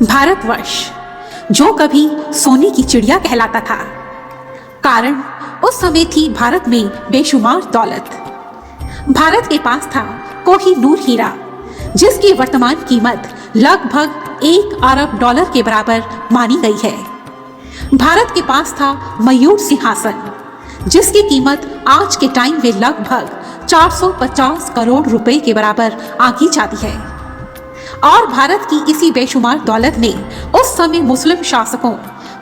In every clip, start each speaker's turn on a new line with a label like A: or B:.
A: भारतवर्ष जो कभी सोने की चिड़िया कहलाता था, कारण उस समय थी भारत में बेशुमार दौलत। भारत के पास था कोहिनूर हीरा, जिसकी वर्तमान कीमत लगभग 1 अरब डॉलर के बराबर मानी गई है। भारत के पास था मयूर सिंहासन, जिसकी कीमत आज के टाइम में लगभग 450 करोड़ रुपए के बराबर आंकी जाती है। और भारत की इसी बेशुमार दौलत ने उस समय मुस्लिम शासकों,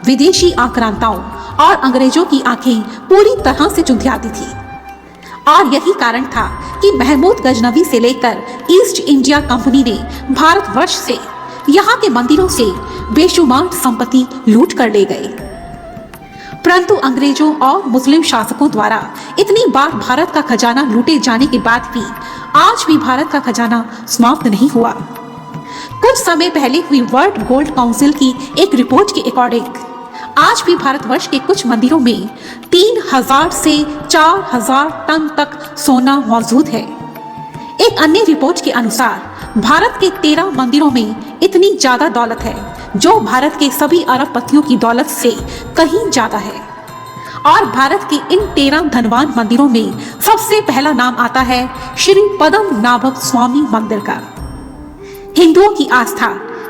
A: विदेशी आक्रांताओं और अंग्रेजों की आंखें पूरी तरह से चुंधियाती थी। और यही कारण था कि महमूद गजनवी से लेकर ईस्ट इंडिया कंपनी ने भारतवर्ष से, यहाँ के मंदिरों से बेशुमार संपत्ति लूट कर ले गए। परंतु अंग्रेजों और मुस्लिम शासकों द्वारा इतनी बार भारत का खजाना लूटे जाने के बाद भी आज भी भारत का खजाना समाप्त नहीं हुआ। कुछ समय पहले हुई वर्ल्ड गोल्ड काउंसिल की एक रिपोर्ट के अकॉर्डिंग आज भी भारतवर्ष के कुछ मंदिरों में 3000 से 4000 टन तक सोना मौजूद है। एक अन्य रिपोर्ट के अनुसार भारत के 13 मंदिरों में इतनी ज्यादा दौलत है जो भारत के सभी अरबपतियों की दौलत से कहीं ज्यादा है। और भारत के इन 13 धनवान मंदिरों में सबसे पहला नाम आता है श्री पद्मनाभ स्वामी मंदिर का। हिंदुओं की आस्था,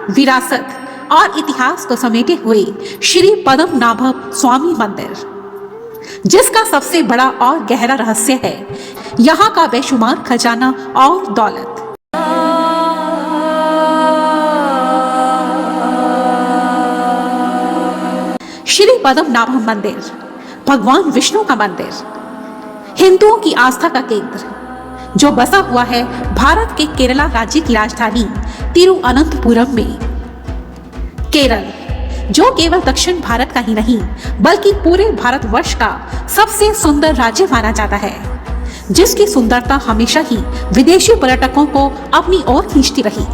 A: विरासत और इतिहास को समेटे हुए श्री पद्मनाभ स्वामी मंदिर, जिसका सबसे बड़ा और गहरा रहस्य है यहाँ का बेशुमार खजाना और दौलत। श्री पद्मनाभ मंदिर भगवान विष्णु का मंदिर, हिंदुओं की आस्था का केंद्र, जो बसा हुआ है भारत के केरला राज्य की राजधानी तिरुअनंतपुरम में। केरल, जो केवल दक्षिण भारत का ही नहीं बल्कि पूरे भारतवर्ष का सबसे सुंदर राज्य माना जाता है, जिसकी सुंदरता हमेशा ही विदेशी पर्यटकों को अपनी ओर खींचती रही।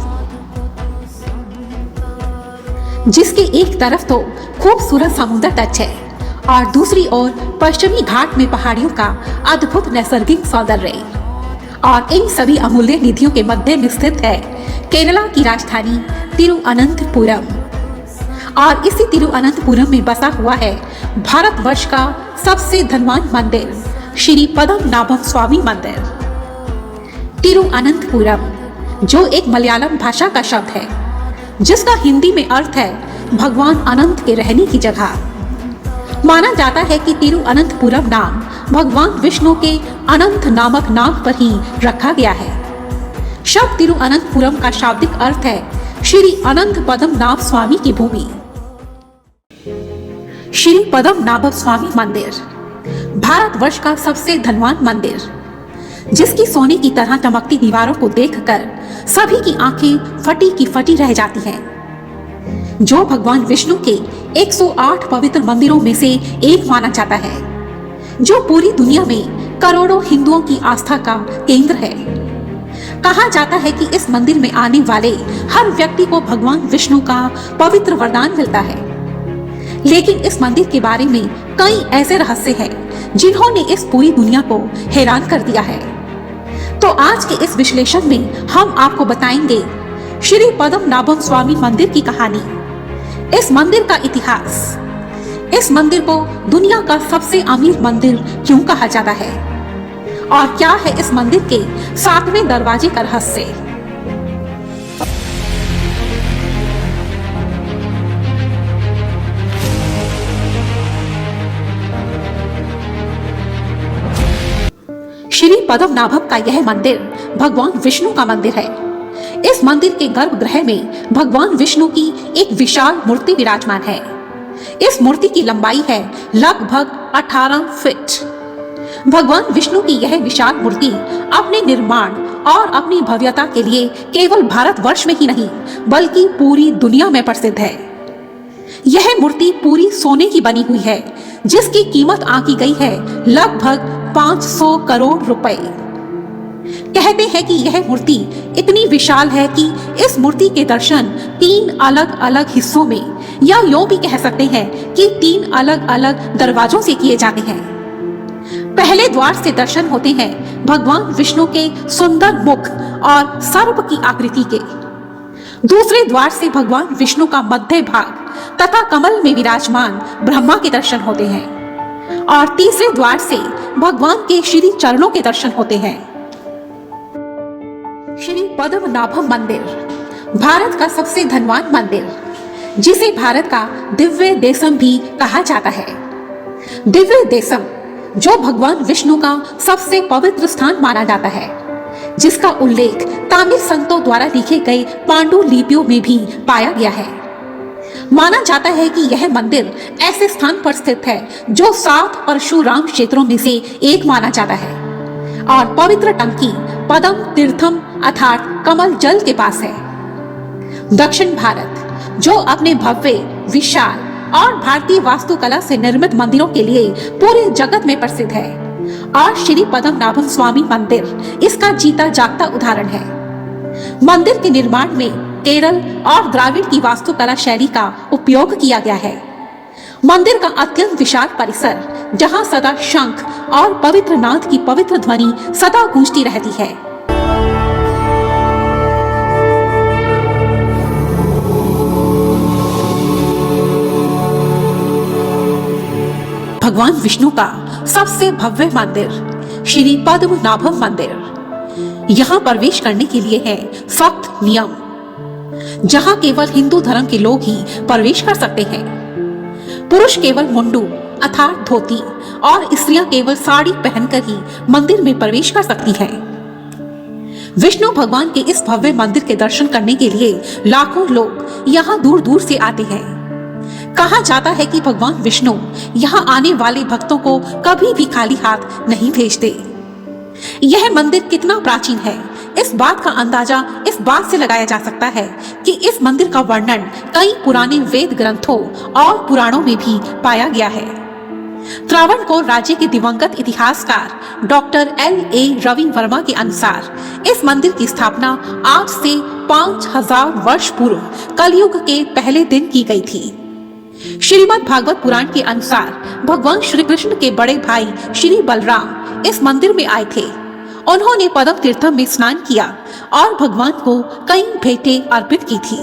A: जिसके एक तरफ तो खूबसूरत समुद्र तट है और दूसरी ओर पश्चिमी घाट में पहाड़ियों का अद्भुत नैसर्गिक सौंदर्य। और इन सभी अमूल्य निधियों के मध्य में स्थित है केरला की राजधानी तिरुअनंतपुरम। और इसी तिरुअनंतपुरम में बसा हुआ है भारतवर्ष का सबसे धनवान मंदिर श्री पद्मनाभ स्वामी मंदिर। तिरुअनंतपुरम, जो एक मलयालम भाषा का शब्द है, जिसका हिंदी में अर्थ है भगवान अनंत के रहने की जगह। माना जाता है कि तिरुअनंतपुरम नाम भगवान विष्णु के अनंत नामक नाम पर ही रखा गया है। शब्द तिरुअनंतपुरम का शाब्दिक अर्थ है श्री अनंत पद्मनाभ स्वामी की भूमि। श्री पद्मनाभ स्वामी मंदिर भारतवर्ष का सबसे धनवान मंदिर, जिसकी सोने की तरह चमकती दीवारों को देखकर सभी की आंखें फटी की फटी रह जाती हैं। जो भगवान विष्णु के 108 पवित्र मंदिरों में से एक माना जाता है, जो पूरी दुनिया में करोड़ों हिंदुओं की आस्था का केंद्र है। कहा जाता है कि इस मंदिर में आने वाले हर व्यक्ति को भगवान विष्णु का पवित्र वरदान मिलता है। लेकिन इस मंदिर के बारे में कई ऐसे रहस्य हैं जिन्होंने इस पूरी दुनिया को हैरान कर दिया है। तो आज के इस विश्लेषण में हम आपको बताएंगे श्री पद्मनाभ स्वामी मंदिर की कहानी, इस मंदिर का इतिहास, इस मंदिर को दुनिया का सबसे अमीर मंदिर क्यों कहा जाता है, और क्या है इस मंदिर के 7वें दरवाजे का रहस्य। श्री पद्मनाभ का यह मंदिर भगवान विष्णु का मंदिर है। इस मंदिर के गर्भगृह में भगवान विष्णु की एक विशाल मूर्ति विराजमान है। इस मूर्ति की लंबाई है लगभग 18 फीट। भगवान विष्णु की यह विशाल मूर्ति अपने निर्माण और अपनी भव्यता के लिए केवल भारतवर्ष में ही नहीं बल्कि पूरी दुनिया में प्रसिद्ध है। यह मूर्ति पूरी सोने की बनी हुई है, जिसकी कीमत आंकी गई है लगभग 500 करोड़ रुपए। कहते हैं कि यह मूर्ति इतनी विशाल है कि इस मूर्ति के दर्शन 3 अलग अलग हिस्सों में, या यूं भी कह सकते हैं कि 3 अलग अलग दरवाजों से किए जाते हैं। पहले द्वार से दर्शन होते हैं भगवान विष्णु के सुंदर मुख और सर्प की आकृति के। दूसरे द्वार से भगवान विष्णु का मध्य भाग तथा कमल में विराजमान ब्रह्मा के दर्शन होते हैं और तीसरे द्वार से भगवान के श्री चरणों के दर्शन होते हैं। श्री पद्मनाभम मंदिर भारत का सबसे धनवान मंदिर, जिसे भारत का दिव्य देशम भी कहा जाता है। दिव्य देशम जो भगवान विष्णु का सबसे पवित्र स्थान माना जाता है, जिसका उल्लेख तमिल संतों द्वारा लिखे गए पांडुलिपियों में भी पाया गया है। माना जाता है कि यह मंदिर ऐसे स्थान पर स्थित है जो 7 परशुराम क्षेत्रों में से एक माना जाता है और पवित्र टंकी पद्म तीर्थम अर्थात कमल जल के पास है। दक्षिण भारत जो अपने भव्य, विशाल और भारतीय वास्तुकला से निर्मित मंदिरों के लिए पूरे जगत में प्रसिद्ध है और श्री पद्मनाभम स्वामी मंदिर इसका जीता जागता उदाहरण है। मंदिर के निर्माण में केरल और द्राविड़ की वास्तुकला शैली का उपयोग किया गया है। मंदिर का अत्यंत विशाल परिसर, जहां सदा शंख और पवित्र नाद की पवित्र ध्वनि सदा गूंजती रहती है। भगवान विष्णु का सबसे भव्य मंदिर श्री पद्मनाभम मंदिर। यहाँ प्रवेश करने के लिए है सख्त नियम, जहाँ केवल हिंदू धर्म के लोग ही प्रवेश कर सकते हैं। पुरुष केवल मुंडू अर्थात धोती और स्त्रियां केवल साड़ी पहनकर ही मंदिर में प्रवेश कर सकती हैं। विष्णु भगवान के इस भव्य मंदिर के दर्शन करने के लिए लाखों लोग यहाँ दूर दूर से आते हैं। कहा जाता है कि भगवान विष्णु यहाँ आने वाले भक्तों को कभी भी खाली हाथ नहीं भेजते। यह मंदिर कितना प्राचीन है, इस बात का अंदाजा इस बात से लगाया जा सकता है कि इस मंदिर का वर्णन कई पुराने वेद ग्रंथों और पुराणों में भी पाया गया है। त्रावणकोर राज्य के दिवंगत इतिहासकार डॉक्टर L.A. रवि वर्मा के अनुसार इस मंदिर की स्थापना आज से 5000 वर्ष पूर्व कलयुग के पहले दिन की गई थी। श्रीमद् भागवत पुराण के अनुसार भगवान श्री कृष्ण के बड़े भाई श्री बलराम इस मंदिर में आए थे। उन्होंने पद्म तीर्थम में स्नान किया और भगवान को कई भेंटें अर्पित की थी।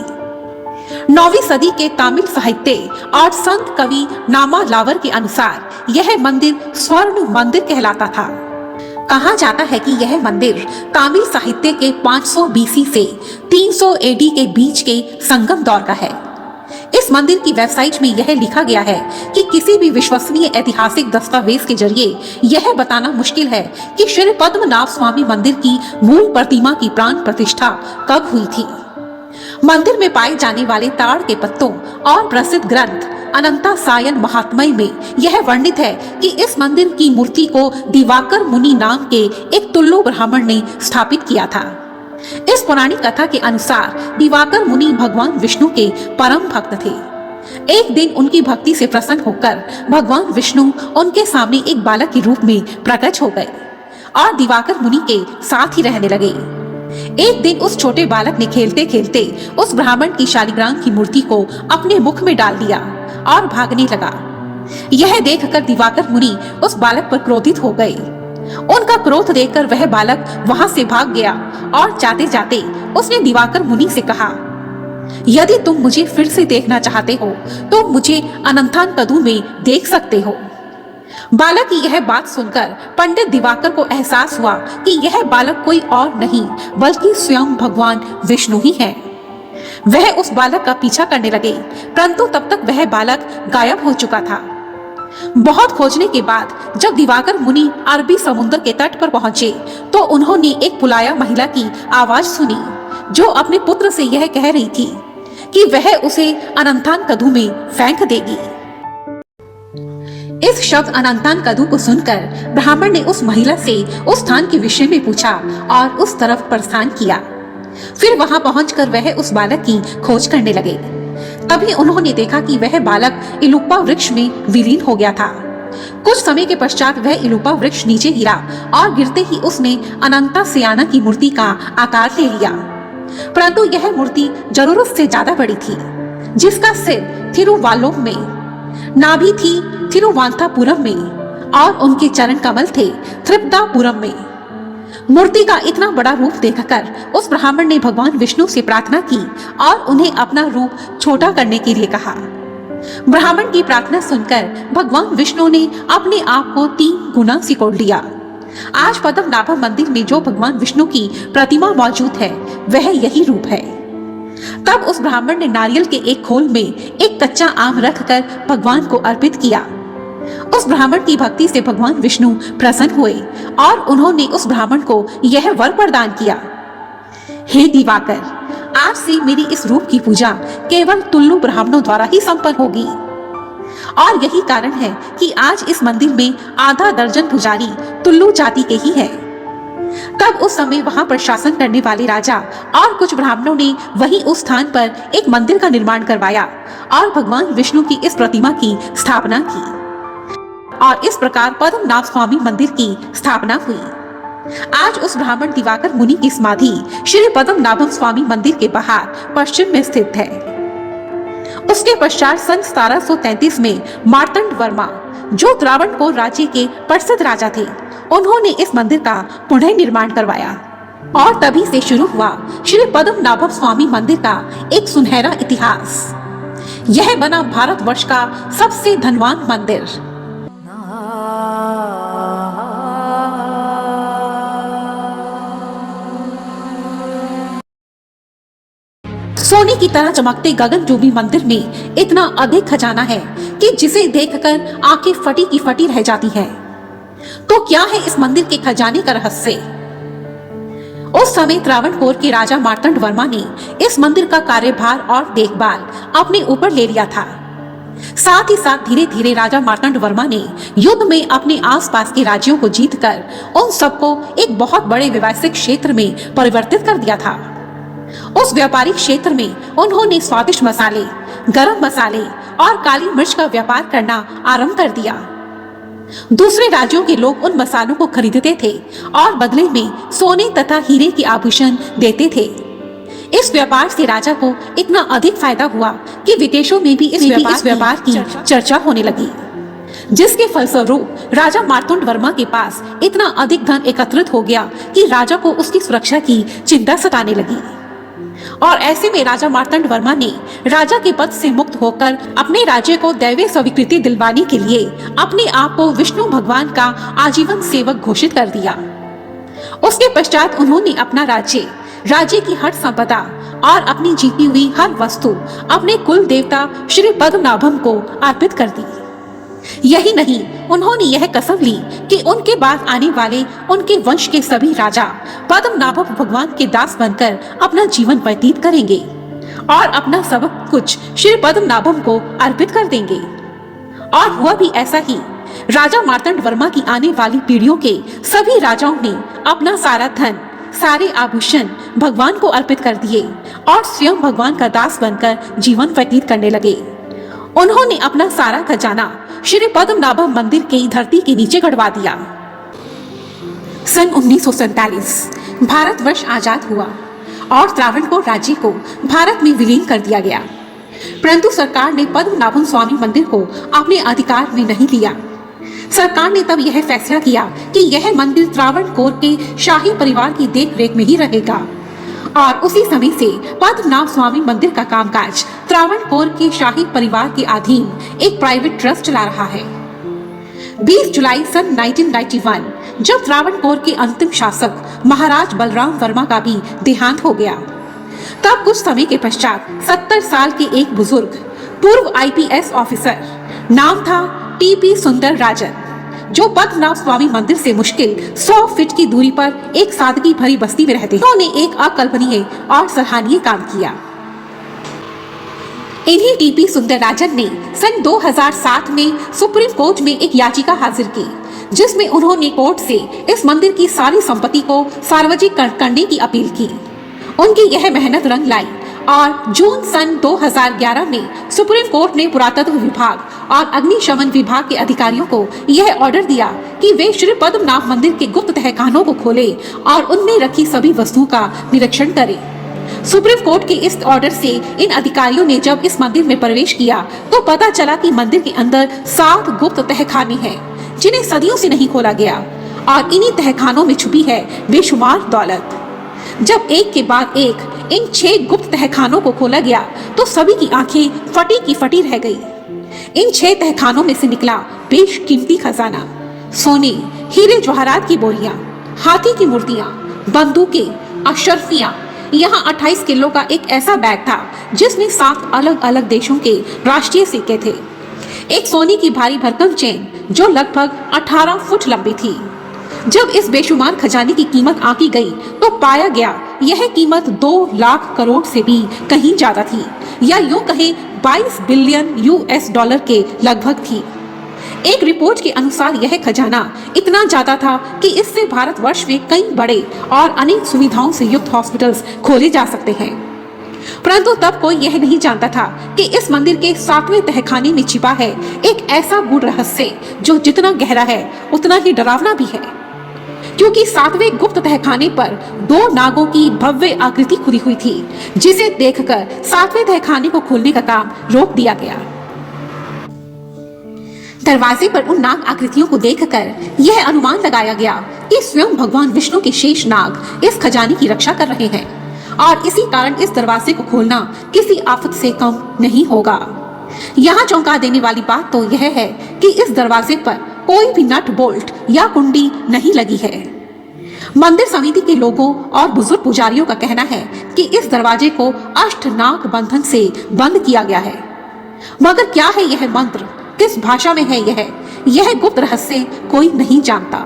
A: 9वीं सदी के तमिल साहित्य और संत कवि नामा लावर के अनुसार यह मंदिर स्वर्ण मंदिर कहलाता था। कहा जाता है कि यह मंदिर तमिल साहित्य के 500 BC से 300 AD के बीच के संगम दौर का है। इस मंदिर की वेबसाइट में यह लिखा गया है कि किसी भी विश्वसनीय ऐतिहासिक दस्तावेज के जरिए यह बताना मुश्किल है कि श्री पद्मनाभ स्वामी मंदिर की मूल प्रतिमा की प्राण प्रतिष्ठा कब हुई थी। मंदिर में पाए जाने वाले ताड़ के पत्तों और प्रसिद्ध ग्रंथ अनंता सायन महात्म्य में यह वर्णित है कि इस मंदिर की मूर्ति को दिवाकर मुनि नाम के एक तुल्लो ब्राह्मण ने स्थापित किया था। इस पौराणिक कथा के अनुसार दिवाकर मुनि भगवान विष्णु के परम भक्त थे। एक दिन उनकी भक्ति से प्रसन्न होकर भगवान विष्णु उनके सामने एक बालक के रूप में प्रकट हो गए और दिवाकर मुनि के साथ ही रहने लगे। एक दिन उस छोटे बालक ने खेलते खेलते उस ब्राह्मण की शालिग्राम की मूर्ति को अपने मुख में डाल दिया और भागने लगा। यह देखकर दिवाकर मुनि उस बालक पर क्रोधित हो गए। उनका क्रोध देखकर वह बालक वहां से भाग गया और जाते जाते उसने दिवाकर मुनि से कहा, यदि तुम मुझे फिर से देखना चाहते हो तो मुझे अनंतान कदू में देख सकते हो। बालक की यह बात सुनकर पंडित दिवाकर को एहसास हुआ कि यह बालक कोई और नहीं बल्कि स्वयं भगवान विष्णु ही है। वह उस बालक का पीछा करने लगे, परंतु तब तक वह बालक गायब हो चुका था। बहुत खोजने के बाद जब दिवाकर मुनि अरबी समुद्र के तट पर पहुंचे तो उन्होंने एक पुलाया महिला की आवाज सुनी जो अपने पुत्र से यह कह रही थी कि वह उसे अनंतान कदू में फेंक देगी। इस शब्द अनंतान कदू को सुनकर ब्राह्मण ने उस महिला से उस स्थान के विषय में पूछा और उस तरफ प्रस्थान किया। फिर वहां पहुंचकर वह उस बालक की खोज करने लगे। तभी उन्होंने देखा कि वह बालक इलुप्पा वृक्ष में विलीन हो गया था। कुछ समय के पश्चात वह इलुप्पा वृक्ष नीचे गिरा और गिरते ही उसने अनंता सयाना की मूर्ति का आकार ले लिया, परंतु यह मूर्ति जरूरत से ज्यादा बड़ी थी, जिसका सिर थिरुवाल्लोर में, नाभि थी थिरुवंतपुरम में और उनके चरण कमल थे त्रिपुरापुरम में। मूर्ति का इतना बड़ा रूप देखकर उस ब्राह्मण ने भगवान विष्णु से प्रार्थना की और उन्हें अपना रूप छोटा करने के लिए कहा। ब्राह्मण की प्रार्थना सुनकर भगवान विष्णु ने अपने आप को 3 गुना सिकोड़ लिया। आज पद्मनाभम मंदिर में जो भगवान विष्णु की प्रतिमा मौजूद है वह यही रूप है। तब उस ब्राह्मण ने नारियल के एक खोल में एक कच्चा आम रखकर भगवान को अर्पित किया। उस ब्राह्मण की भक्ति से भगवान विष्णु प्रसन्न हुए और उन्होंने उस ब्राह्मण को यह वर प्रदान किया, हे दिवाकर, आज से मेरी इस रूप की पूजा केवल तुल्लु ब्राह्मणों द्वारा ही संपन्न होगी। और यही कारण है कि आज इस मंदिर में आधा दर्जन पुजारी तुल्लु जाति के ही हैं। तब उस समय वहां प्रशासन करने वाले राजा और कुछ ब्राह्मणों ने वहीं उस स्थान पर एक मंदिर का निर्माण करवाया और भगवान विष्णु की इस प्रतिमा की स्थापना की और इस प्रकार पद्मनाभ स्वामी मंदिर की स्थापना हुई। आज उस ब्राह्मण दिवाकर मुनि की समाधि श्री पद्मनाभम स्वामी मंदिर के बाहर पश्चिम में स्थित है। उसके पश्चात सन 1733 में मार्तंड वर्मा, जो त्रावणकोर राज्य के प्रसिद्ध राजा थे, उन्होंने इस मंदिर का पुनः निर्माण करवाया और तभी से शुरू हुआ श्री पद्मनाभम स्वामी मंदिर का एक सुनहरा इतिहास। यह बना भारतवर्ष का सबसे धनवान मंदिर। सोने की तरह चमकते गगनचुंबी मंदिर में इतना अधिक खजाना है कि जिसे देखकर आंखें फटी की फटी रह जाती हैं। तो क्या है इस मंदिर के खजाने का रहस्य? उस समय त्रावणकोर के राजा मार्तंड वर्मा ने इस मंदिर का कार्यभार और देखभाल अपने ऊपर ले लिया था। साथ ही साथ धीरे धीरे राजा मार्तंड वर्मा ने युद्ध में अपने आसपास के राज्यों को जीतकर उन सबको एक बहुत बड़े व्यवसायिक क्षेत्र में परिवर्तित कर दिया था। उस व्यापारिक क्षेत्र में उन्होंने स्वादिष्ट मसाले, गरम मसाले और काली मिर्च का व्यापार करना आरंभ कर दिया। दूसरे राज्यों के लोग उन मसालों को खरीदते थे और बदले में सोने तथा हीरे के आभूषण देते थे। इस व्यापार से राजा को इतना अधिक फायदा हुआ कि विदेशों में भी इस व्यापार की चर्चा होने लगी, जिसके फलस्वरूप राजा मार्तंड वर्मा के पास इतना अधिक धन एकत्रित हो गया कि राजा को उसकी सुरक्षा की चिंता सताने लगी। और ऐसे में राजा मार्तंड वर्मा ने राजा के पद से मुक्त होकर अपने राज्य को दैवीय स्वीकृति दिलवाने के लिए अपने आप को विष्णु भगवान का आजीवन सेवक घोषित कर दिया। उसके पश्चात उन्होंने अपना राज्य की हर संपदा और अपनी जीती हुई हर वस्तु अपने कुल देवता श्री पद्मनाभम को अर्पित कर दी। यही नहीं, उन्होंने यह कसम ली कि उनके बाद आने वाले उनके वंश के सभी राजा पद्मनाभम भगवान के दास बनकर अपना जीवन व्यतीत करेंगे और अपना सब कुछ श्री पद्मनाभम को अर्पित कर देंगे। और हुआ भी ऐसा ही। राजा मार्तंड वर्मा की आने वाली पीढ़ियों के सभी राजाओं ने अपना सारा धन, सारे आभूषण भगवान को अर्पित कर दिए और स्वयं भगवान का दास बनकर जीवन व्यतीत करने लगे। उन्होंने अपना सारा खजाना श्री पद्मनाभम मंदिर की धरती के नीचे गड़वा दिया। सन 1947 भारतवर्ष आजाद हुआ और त्रावणकोर राज्य को भारत में विलीन कर दिया गया, परंतु सरकार ने पद्मनाभम स्वामी मंदिर को अपने अधिकार में नहीं लिया। सरकार ने तब यह फैसला किया कि यह मंदिर त्रावणकोर के शाही परिवार की देखरेख में ही रहेगा और उसी समय से पद्मनाभ स्वामी मंदिर का कामकाज त्रावणकोर के शाही परिवार के अधीन एक प्राइवेट ट्रस्ट चला रहा है। 20 जुलाई सन 1991 जब त्रावणकोर के अंतिम शासक महाराज बलराम वर्मा का भी देहांत हो गया, तब कुछ समय के पश्चात 70 साल के एक बुजुर्ग पूर्व IPS ऑफिसर, नाम था TP सुंदर राजन, जो पद्मनाभ स्वामी मंदिर से मुश्किल 100 फीट की दूरी पर एक सादगी भरी बस्ती में रहते हैं, उन्होंने एक अकल्पनीय और सराहनीय काम किया। इन्हीं TP सुंदर राजन ने सन 2007 में सुप्रीम कोर्ट में एक याचिका हाजिर की, जिसमें उन्होंने कोर्ट से इस मंदिर की सारी संपत्ति को सार्वजनिक करने की अपील की। उनकी यह मेहनत रंग लाई और जून सन 2011 में सुप्रीम कोर्ट ने पुरातत्व विभाग और अग्निशमन विभाग के अधिकारियों को यह ऑर्डर दिया कि वे श्री पद्मनाभ मंदिर के गुप्त तहखानों को खोलें और उनमें रखी सभी वस्तुओं का निरीक्षण करें। सुप्रीम कोर्ट के इस ऑर्डर से इन अधिकारियों ने जब इस मंदिर में प्रवेश किया तो पता चला कि मंदिर के अंदर 7 गुप्त तहखाने हैं, जिन्हें सदियों से नहीं खोला गया और इन्हीं तहखानों में छुपी है बेशुमार दौलत। जब एक के बाद एक इन 6 गुप्त तहखानों को खोला गया तो सभी की आंखें फटी की फटी रह गई। इन 6 तहखानों में से निकला बेशकीमती खजाना, सोने, हीरे जवाहरात की बोरियां, हाथी की मूर्तियां, बंदूकें, अशर्फियां। यहाँ 28 किलो का एक ऐसा बैग था जिसमें 7 अलग अलग देशों के राष्ट्रीय सिक्के थे। एक सोने की भारी भरकम चेन जो लगभग 18 फुट लंबी थी। जब इस बेशुमार खजाने की कीमत आंकी गई तो पाया गया यह कीमत 2 लाख करोड़ से भी कहीं ज्यादा थी, या यूं कहें 22 बिलियन यूएस डॉलर के लगभग थी। एक रिपोर्ट के अनुसार यह खजाना इतना ज्यादा था कि इससे भारतवर्ष में कई बड़े और अनेक सुविधाओं से युक्त हॉस्पिटल्स खोले जा सकते हैं। परंतु तब कोई यह नहीं जानता था कि इस मंदिर के 7वें तहखाने में छिपा है एक ऐसा गूढ़ रहस्य जो जितना गहरा है उतना ही डरावना भी है। क्योंकि 7वें गुप्त तहखाने पर 2 नागों की भव्य आकृति खुदी हुई थी, जिसे देखकर 7वें तहखाने को खोलने का काम रोक दिया गया। दरवाजे पर उन नाग आकृतियों को देखकर यह अनुमान लगाया गया कि स्वयं भगवान विष्णु के शेष नाग इस खजाने की रक्षा कर रहे हैं और इसी कारण इस दरवाजे को खोलना किसी आफत से कम नहीं होगा। यहाँ चौंका देने वाली बात तो यह है कि इस दरवाजे पर कोई भी नट बोल्ट या कुंडी नहीं लगी है। मंदिर समिति के लोगों और बुजुर्ग पुजारियों का कहना है कि इस दरवाजे को अष्टनाग बंधन से बंद किया गया है। मगर क्या है यह मंत्र, किस भाषा में है यह गुप्त रहस्य कोई नहीं जानता।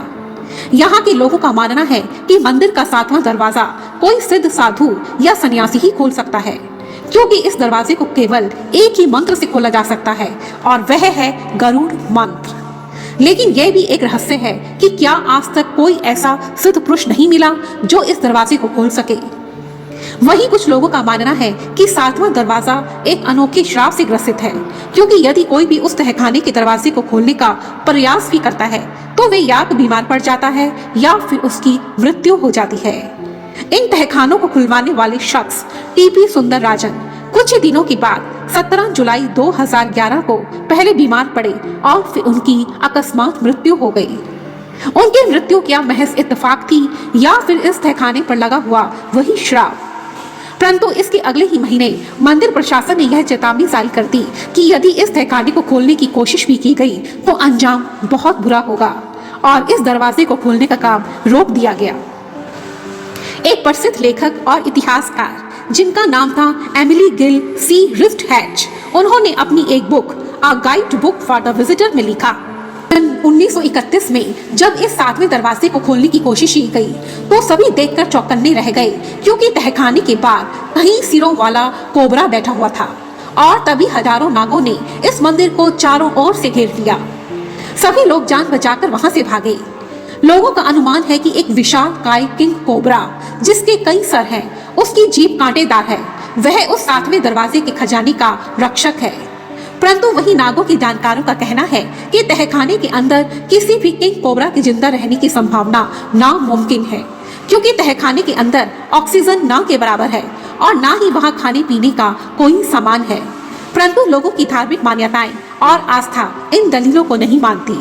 A: यहाँ के लोगों का मानना है कि मंदिर का 7वां दरवाजा कोई सिद्ध साधु या सन्यासी ही खोल सकता है, क्योंकि इस दरवाजे को केवल एक ही मंत्र से खोला जा सकता है और वह है गरुड़ मंत्र। लेकिन यह भी एक रहस्य है कि क्या आज तक कोई ऐसा सिद्ध पुरुष नहीं मिला जो इस दरवाजे को खोल सके। वहीं कुछ लोगों का मानना है कि 7वां दरवाजा एक अनोखे श्राप से ग्रसित है, क्योंकि यदि कोई भी उस तहखाने के दरवाजे को खोलने का प्रयास भी करता है तो वे या तो बीमार पड़ जाता है या फिर उसकी मृत्यु हो जाती है। इन तहखानों को खुलवाने वाले शख्स टीपी सुंदरराजन कुछ ही दिनों के बाद 17 जुलाई 2011 को पहले बीमार पड़े और फिर उनकी अकस्मात मृत्यु हो गई। उनकी मृत्यु क्या महज इत्तेफाक थी या फिर इस तहखाने पर लगा हुआ वही श्राप। परंतु इसके अगले ही महीने मंदिर प्रशासन ने यह चेतावनी जारी कर दी कि यदि इस तहखाने को खोलने की कोशिश भी की गई तो अंजाम बहुत बुरा होगा और इस दरवाजे को खोलने का काम रोक दिया गया। एक प्रसिद्ध लेखक और इतिहासकार जिनका नाम था एमिली गिल सी रिफ्टहैच, उन्होंने अपनी एक book a guide book for the visitor में लिखा 1931 में जब इस 7वें दरवाजे को खोलने की कोशिश की गई तो सभी देखकर चौकन्ने रह गए, क्योंकि तहखाने के बाहर कहीं सिरों वाला कोबरा बैठा हुआ था और तभी हजारों नागों ने इस मंदिर को चारों ओर से घेर लिया। सभी लोग जान बचाकर वहां से भागे। लोगों का अनुमान है कि एक विशाल काय किंग कोबरा जिसके कई सर हैं, उसकी जीभ कांटेदार है, वह उस 7वें दरवाजे के खजाने का रक्षक है। परंतु वही नागों के जानकारों का कहना है कि तहखाने के अंदर किसी भी किंग कोबरा के जिंदा रहने की संभावना नामुमकिन है, क्योंकि तहखाने के अंदर ऑक्सीजन ना के बराबर है और ना ही वहां खाने पीने का कोई सामान है। परंतु लोगों की धार्मिक मान्यताएं और आस्था इन दलीलों को नहीं मानती।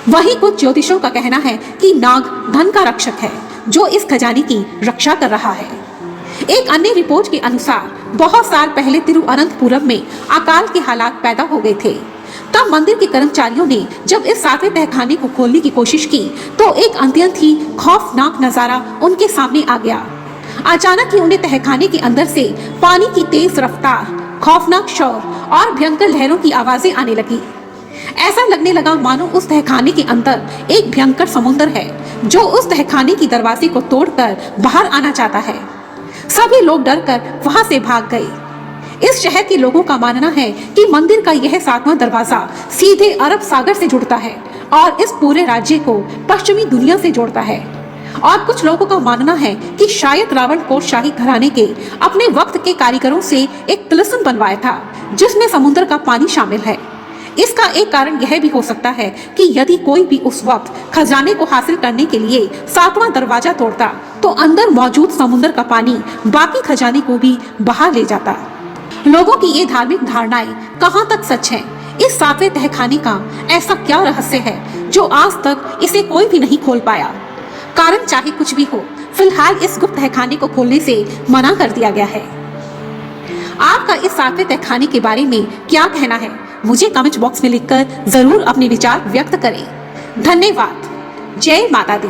A: वहीं कुछ ज्योतिषों का कहना है कि नाग धन का रक्षक है जो इस खजाने की रक्षा कर रहा है। एक अन्य रिपोर्ट के अनुसार बहुत साल पहले तिरुअनंतपुरम में अकाल के हालात पैदा हो गए थे। तब मंदिर के कर्मचारियों ने जब इस 7वें तहखाने को खोलने की कोशिश की तो एक अत्यंत ही खौफनाक नजारा उनके सामने आ गया। अचानक ही उन्हें तहखाने के अंदर से पानी की तेज रफ्तार, खौफनाक शोर और भयंकर लहरों की आवाजें आने लगी। ऐसा लगने लगा मानो उस तहखाने के अंदर एक भयंकर समुद्र है जो उस तहखाने की दरवाजे को तोड़कर बाहर आना चाहता है। सभी लोग डरकर वहां से भाग गए। इस शहर के लोगों का मानना है कि मंदिर का यह 7वां दरवाजा सीधे अरब सागर से जुड़ता है और इस पूरे राज्य को पश्चिमी दुनिया से जोड़ता है। और कुछ लोगों का मानना है कि शायद रावण को शाही घराने के अपने वक्त के कारीगरों से एक तिलिस्म बनवाया था जिसमें समुद्र का पानी शामिल है। इसका एक कारण यह भी हो सकता है कि यदि कोई भी उस वक्त खजाने को हासिल करने के लिए 7वां दरवाजा तोड़ता तो अंदर मौजूद समुद्र का पानी बाकी खजाने को भी बहा ले जाता। लोगों की ये धार्मिक धारणाएं कहां तक सच हैं, इस सातवें तहखाने का ऐसा क्या रहस्य है जो आज तक इसे कोई भी नहीं खोल पाया। कारण चाहे कुछ भी हो, फिलहाल इस गुप्त तहखाने को खोलने से मना कर दिया गया है। आपका इस सातवें तहखाने के बारे में क्या कहना है, मुझे कमेंट बॉक्स में लिखकर जरूर अपने विचार व्यक्त करें। धन्यवाद। जय माता दी।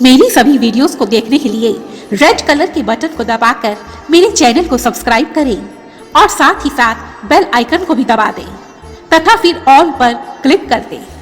A: मेरी सभी वीडियोस को देखने के लिए रेड कलर के बटन को दबाकर मेरे चैनल को सब्सक्राइब करें और साथ ही साथ बेल आइकन को भी दबा दें तथा फिर ऑल पर क्लिक कर दें।